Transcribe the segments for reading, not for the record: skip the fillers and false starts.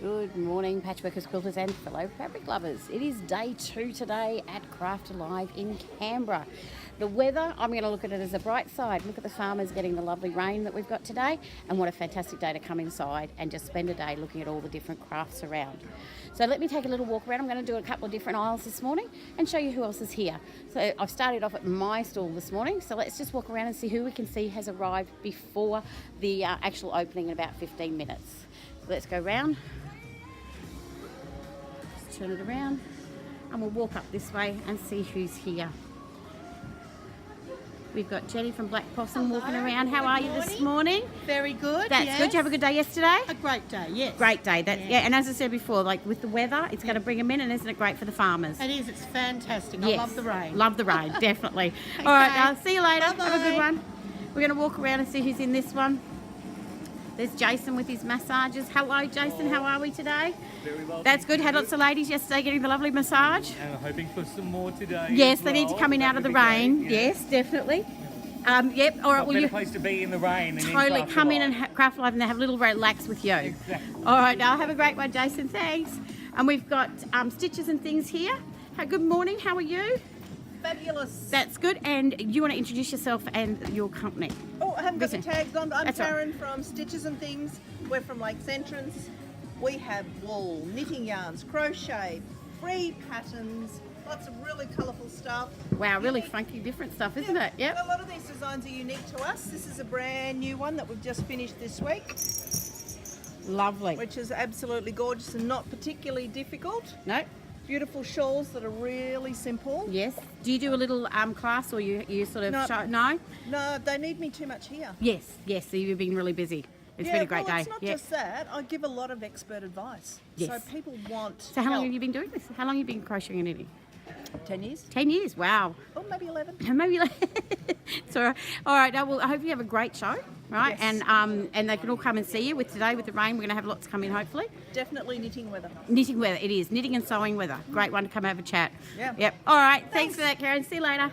Good morning, patchworkers, quilters and fellow fabric lovers. It is day 2 today at Craft Alive in Canberra. The weather, I'm going to look at it as a bright side. Look at the farmers getting the lovely rain that we've got today, and what a fantastic day to come inside and just spend a day looking at all the different crafts around. So let me take a little walk around. I'm going to do a couple of different aisles this morning and show you who else is here. So I've started off at my stall this morning, so let's just walk around and see who we can see has arrived before the actual opening in about 15 minutes. So let's go round. Turn it around and we'll walk up this way and see who's here. We've got Jenny from Black Possum walking around. How are you this morning? Very good. That's good. Did you have a good day yesterday? A great day, yes. Great day. Yeah, and as I said before, like with the weather, it's going to bring them in, and isn't it great for the farmers? It is. It's fantastic. Yes. I love the rain. Love the rain, definitely. Okay. All right, now see you later. Bye-bye. Have a good one. We're going to walk around and see who's in this one. There's Jason with his massages. Hello, Jason. How are we today? Very well. That's good. Had lots of ladies yesterday getting the lovely massage. And I'm hoping for some more today. Yes, they need to come in out of the rain. Great, yeah. Yes, definitely. Yep. All right. Well, better place to be in the rain. Than totally in come in and Craft Alive and have a little relax with you. Exactly. All right. Now have a great one, Jason. Thanks. And we've got stitches and things here. Good morning. How are you? Fabulous. That's good. And you want to introduce yourself and your company? Oh, I haven't got the Listen. tags on. I'm That's all Karen from Stitches and Things. We're from Lakes Entrance. We have wool, knitting yarns, crochet, free patterns, lots of really colourful stuff. Wow, really funky, different stuff, isn't it? Yep. A lot of these designs are unique to us. This is a brand new one that we've just finished this week, Lovely. which is absolutely gorgeous and not particularly difficult. No. Beautiful shawls that are really simple. Yes. Do you do a little class, or you sort of No. show? No. No, they need me too much here. Yes. Yes. So you've been really busy. It's been a great well, day. It's not Yep. just that. I give a lot of expert advice. Yes. So people want So how long help. have you been doing this? How long have you been crocheting and knitting? 10 years? 10 years. Wow. Oh, maybe 11. Maybe. So, all right. Now, well, I hope you have a great show, right? Yes. And they can all come and see you. With today, with the rain, we're going to have lots come in, hopefully. Definitely knitting weather. Knitting weather, it is. Knitting and sewing weather. Great one to come have a chat. Yeah. Yep. All right. Thanks for that, Karen. See you later.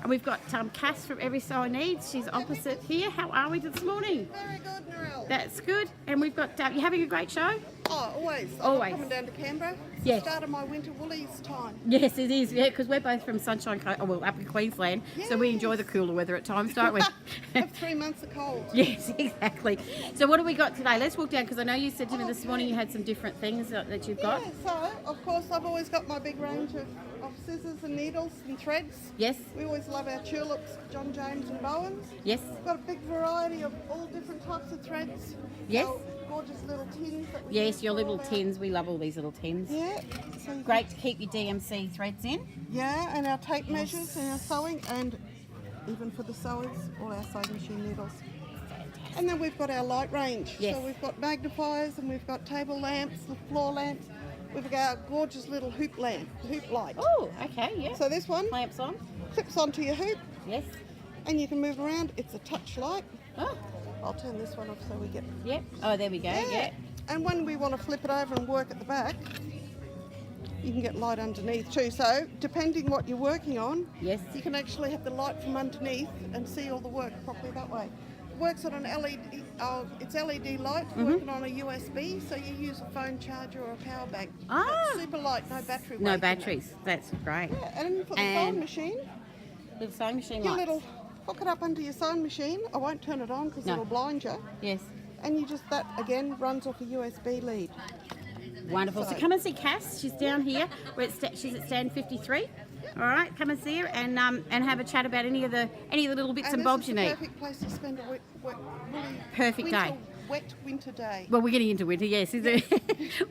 And we've got Cass from Every Sewer Needs. She's opposite here. How are we this morning? Very good, Narelle. That's good. And we've got you having a great show. Oh, always. Always. I'm coming down to Canberra. Yes. Start of my winter woolies time. Yes, it is. Yeah, because we're both from Sunshine Coast, up in Queensland, so we enjoy the cooler weather at times, don't we? Have 3 months of cold. Yes, exactly. So what do we got today? Let's walk down, because I know you said to me this morning you had some different things that you've got. Yeah, so of course I've always got my big range of scissors and needles and threads. Yes, We always love our tulips, John James and Bowens. yes, We've got a big variety of all different types of threads. Yes. Our gorgeous little tins. That we yes, use your for little all our- tins. We love all these little tins. Yeah. So you Great to keep your DMC threads in. Yeah, and our tape measures and our sewing, and even for the sewers, all our sewing machine needles. And then we've got our light range. Yes. So we've got magnifiers, and we've got table lamps, the floor lamps. We've got our gorgeous little hoop lamp, hoop light. Oh, okay, yeah. So this one Lamps on. clips onto your hoop, Yes. and you can move around. It's a touch light. Oh, I'll turn this one off so we get... yep. Oh, there we go. Yeah. And when we want to flip it over and work at the back, you can get light underneath too. So depending what you're working on, Yes. you can actually have the light from underneath and see all the work properly that way. It works on an LED, it's LED light working on a USB, so you use a phone charger or a power bank. Ah. It's super light, no battery weight No in it. batteries. That's great. Yeah, and for the And sewing machine, Little sewing machine your lights. little hook it up under your sewing machine. I won't turn it on because No. it'll blind you. Yes. And you just, that again runs off a USB lead. Wonderful. So So- come and see Cass. She's down here. She's at stand 53. All right, come and see her and have a chat about any of the little bits and bobs you this is need. the perfect place to spend a really Perfect day. wet winter day. Well, we're getting into winter, yes, is it?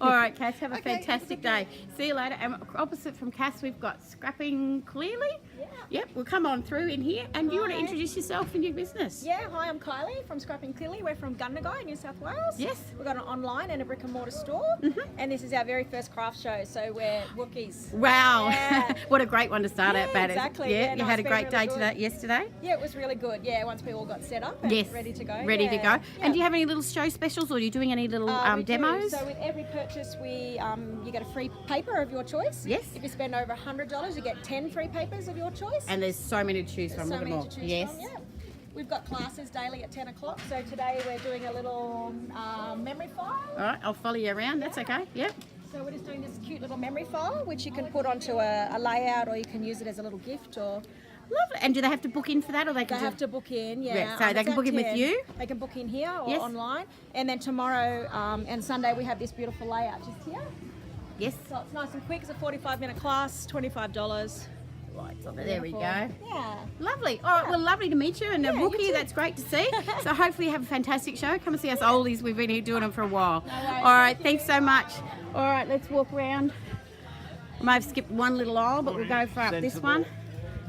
All right, Cass, have a Okay, fantastic have a day. See you later. And opposite from Cass, we've got Scrapping Clearly. Yep, we'll come on through in here. And you want to Hi. introduce yourself and your business? Yeah, hi, I'm Kylie from Scrapping Clearly. We're from Gundagai, New South Wales. Yes. We've got an online and a brick and mortar store. And this is our very first craft show, so we're Wookiees. Wow, Yeah. what a great one to start at, Yeah, Bat. exactly. Yeah, Yeah, you no, had a it's great been day really today, good. yesterday? Yeah, it was really good. Yeah, once we all got set up and Yes. ready to go. Ready to go. Yeah. And do you have any little show specials, or are you doing any little We do. demos? So with every purchase, you get a free paper of your choice. Yes. If you spend over $100, you get 10 free papers of your choice. And there's so many to choose from. So Look at many them all. to choose Yes. from, yeah. We've got classes daily at 10 o'clock. So today we're doing a little memory file. All right, I'll follow you around. That's okay. Yep. So we're just doing this cute little memory file, which you can put onto a layout, or you can use it as a little gift, or Lovely. And do they have to book in for that, or they they can have to book in. Yeah. Yeah, so they It's can at book in with 10. you? They can book in here or Yes. online. And then tomorrow and Sunday we have this beautiful layout just here. Yes. So it's nice and quick. It's a 45-minute class, $25. Right, so there we Beautiful. go. Yeah. Lovely. All right, well, lovely to meet you. And a Yeah, you rookie, too. that's great to see. So hopefully you have a fantastic show. Come and see us oldies. We've been here doing them for a while. worries. All right, Thank thanks so much. All right, let's walk around. I may have skipped one little aisle, but we'll go for up this one.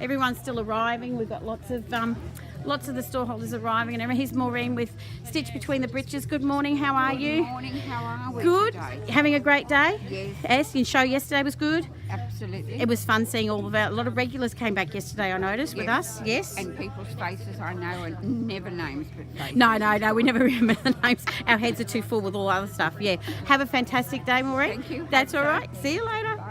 Everyone's still arriving. We've got lots of the store holders arriving, and everything. Here's Maureen with Stitch Between the Britches. Good morning. How are you? Good morning, how are we Good. today? Having a great day? Yes. Yes. Your show yesterday was good. Absolutely. It was fun seeing all of a lot of regulars came back yesterday. I noticed with us. Yes. And people's faces I know, and never names but faces. No, we never remember the names. Our heads are too full with all other stuff. Yeah. Have a fantastic day, Maureen. Thank you. That's Hope all so. right. See you later.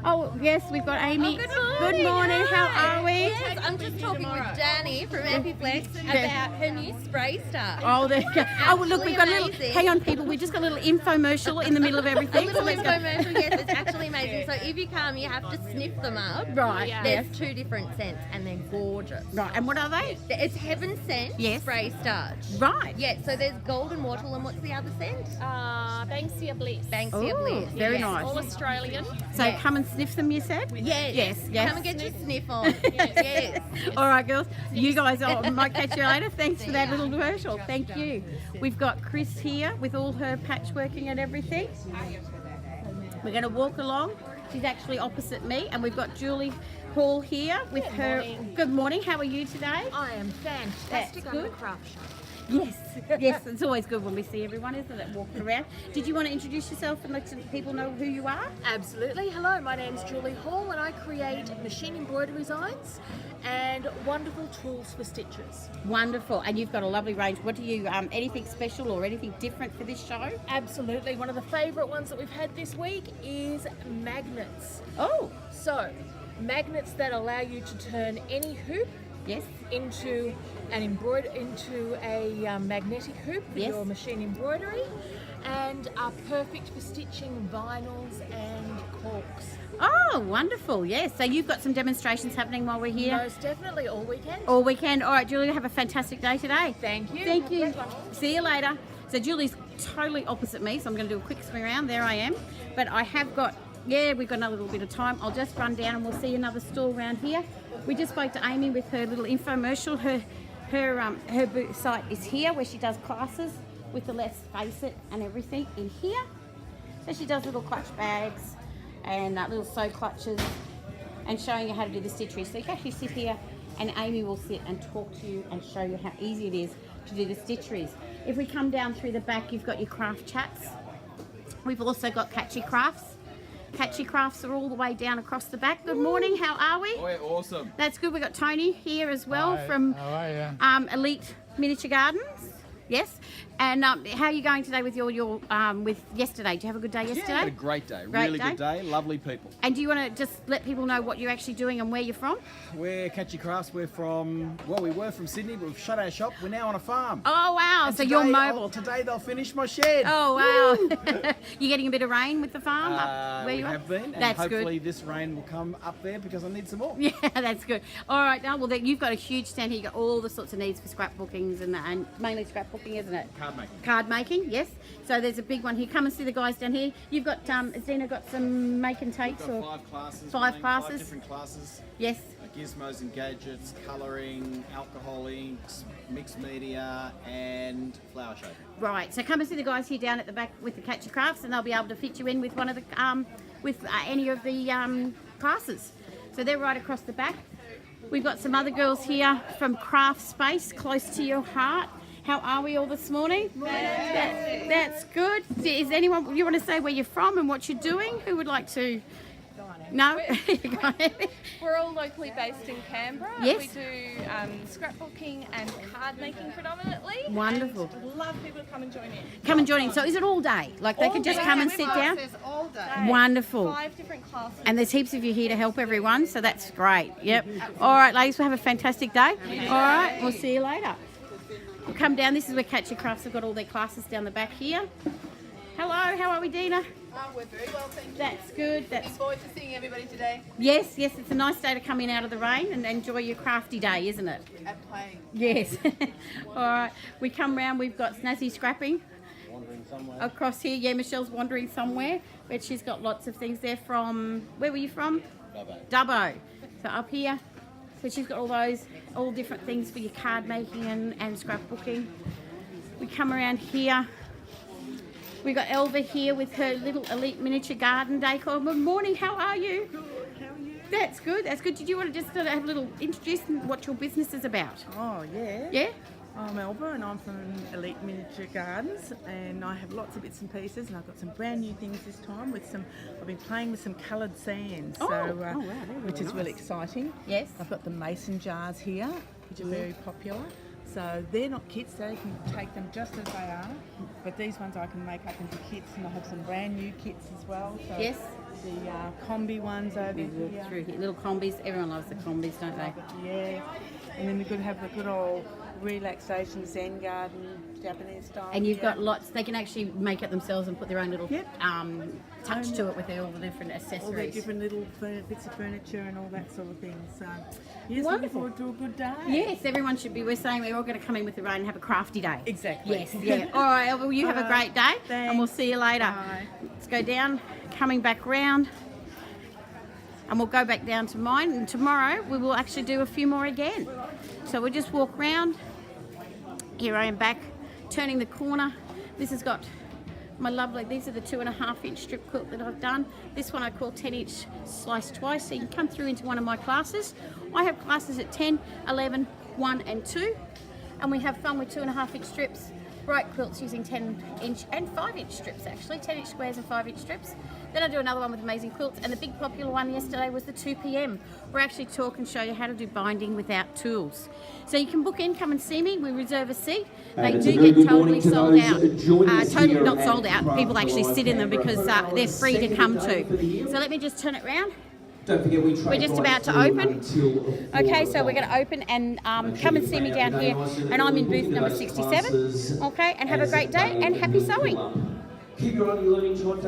Oh, yes, we've got Amy. Good Good morning. How are we? Yes, I'm just talking with Danny from Eppiflex about her new spray start. Oh, there you go. Oh, well, look, we've got a little. Amazing. Hang on, people. We've just got a little infomercial in the middle of A everything. little So let's go. infomercial, yes, it's actually amazing. So if you come, you have to sniff them up. Right. There's Yes. 2 different scents and they're gorgeous. Right. And what are they? It's Heaven Scent Yes. Spray Starch. Right. Yeah, so there's Golden Wattle and what's the other scent? Banksia Bliss. Banksia Ooh, Bliss. very Yes. nice. All Australian. So Yeah. come and sniff them, you said? Yes. Yes, yes. Come and get your sniff on. Yes. All right, girls. You guys, I might catch you later. Thanks for that little commercial. Thank you. We've got Chris here with all her patchworking and everything. We're going to walk along. She's actually opposite me, and we've got Julie Hall here with her. Good morning. How are you today? I am fantastic. That's I'm a good. craft show. Yes, yes. It's always good when we see everyone, isn't it? Walking around. Did you want to introduce yourself and let people know who you are? Absolutely. Hello, my name's Julie Hall and I create machine embroidery designs and wonderful tools for stitches. Wonderful. And you've got a lovely range. What do you, anything special or anything different for this show? Absolutely. One of the favourite ones that we've had this week is magnets. Oh, So, magnets that allow you to turn any hoop yes. into a magnetic hoop for Yes. your machine embroidery, and are perfect for stitching vinyls and corks. Oh, wonderful. Yes. So you've got some demonstrations happening while we're here. Most definitely all weekend. All weekend. All right, Julie, have a fantastic day today. Thank you. Thank Have a you. great one. See you later. So Julie's totally opposite me, so I'm going to do a quick swing around. There I am. But I have got, we've got another little bit of time. I'll just run down and we'll see another stall around here. We just spoke to Amy with her little infomercial. Her site is here where she does classes with the Let's Face It and everything in here. So she does little clutch bags and little sew clutches and showing you how to do the stitchery. So you can actually sit here and Amy will sit and talk to you and show you how easy it is to do the stitcheries. If we come down through the back, you've got your craft chats. We've also got Catchy Crafts. Catchy Crafts are all the way down across the back. Good morning, how are we? We're awesome. That's good. We've got Tony here as well from Elite Miniature Gardens. Yes. And how are you going today with your with yesterday? Did you have a good day yesterday? Yeah, had a great day. Great Really day. good day. Lovely people. And do you want to just let people know what you're actually doing and where you're from? We're Catchy Crafts. We're from, we were from Sydney, but we've shut our shop. We're now on a farm. Oh, wow. And So today, you're mobile. Today they'll finish my shed. Oh, wow. You're getting a bit of rain with the farm up where we you are? have been, and That's hopefully good. this rain will come up there because I need some more. Yeah, that's good. All right, now, well, you've got a huge stand here. You've got all the sorts of needs for scrapbookings and mainly scrapbooking, isn't it? Card making. Card making, yes. So there's a big one here. Come and see the guys down here. You've got, has Dina got some make and takes? We've or got 5 classes. Five running, classes? 5 different classes. Yes. Gizmos and gadgets, colouring, alcohol inks, mixed media, and flower shaping. Right, so come and see the guys here down at the back with the Catchy Crafts, and they'll be able to fit you in with one of the any of the classes. So they're right across the back. We've got some other girls here from Craft Space, close to your heart. How are we all this morning? That's good. Is anyone, you want to say where you're from and what you're doing? Who would like to? No? We're all locally based in Canberra. Yes. We do scrapbooking and card making predominantly. Wonderful. And love people to come and join in. Come and join in. So is it all day? Like they can just come and sit down? All day. Wonderful. 5 different classes. And there's heaps of you here to help everyone, so that's great. Yep. All right, ladies, we'll have a fantastic day. All right, we'll see you later. We'll come down. This is where Catchy Crafts have got all their classes down the back here. Hello, how are we, Dina? We're very well, thank you. That's good. Looking forward to seeing everybody today. Yes, it's a nice day to come in out of the rain and enjoy your crafty day, isn't it? And playing. Yes. All right, we come round. We've got Snazzi Scrappin across here. Yeah, Michelle's wandering somewhere, but she's got lots of things there from. Where were you from? Dubbo. So up here. So she's got all different things for your card making and scrapbooking. We come around here. We've got Elva here with her little elite miniature garden decor. Good morning, how are you? Good, how are you? That's good, that's good. Did you want to just sort of have a little introduce what your business is about? Oh, yeah. Yeah? I'm Elva and I'm from Elite Miniature Gardens, and I have lots of bits and pieces, and I've got some brand new things this time with I've been playing with some coloured sands, which is really exciting. Yes. I've got the mason jars here, which are very popular. So they're not kits, so you can take them just as they are, but these ones I can make up into kits, and I have some brand new kits as well. So yes. The combi ones over here. Through here. Little combis, everyone loves the combis, don't they? Yeah. And then we could have the good old relaxation Zen garden, Japanese style. And you've got lots, they can actually make it themselves and put their own little touch to it with all the different accessories. All the different little bits of furniture and all that sort of thing. So, yes, wonderful. Looking forward to a good day. Yes, everyone should be. We're saying we're all going to come in with the rain and have a crafty day. Exactly. Yes, yeah. All right, Elva, you have a great day. Thanks. And we'll see you later. Bye. Let's go down, coming back round. And we'll go back down to mine, and tomorrow we will actually do a few more again. So we'll just walk round. Here I am back, turning the corner. This has got my lovely, these are the 2.5-inch strip quilt that I've done. This one I call 10-inch sliced twice, so you can come through into one of my classes. I have classes at 10, 11, 1 and 2. And we have fun with 2.5-inch strips, bright quilts using 10-inch and 5-inch strips actually, 10-inch squares and 5-inch strips. Then I do another one with amazing quilts, and the big popular one yesterday was the 2 p.m. where I actually talk and show you how to do binding without tools. So you can book in, come and see me, we reserve a seat. They do get totally sold out, totally not sold out, people actually sit in them because they're free to come to. So let me just turn it around. Don't forget we're just about to open. Okay, so we're going to open and come and see me down here, and I'm in booth number 67. Okay, and have a great day and happy sewing. Keep your learning short.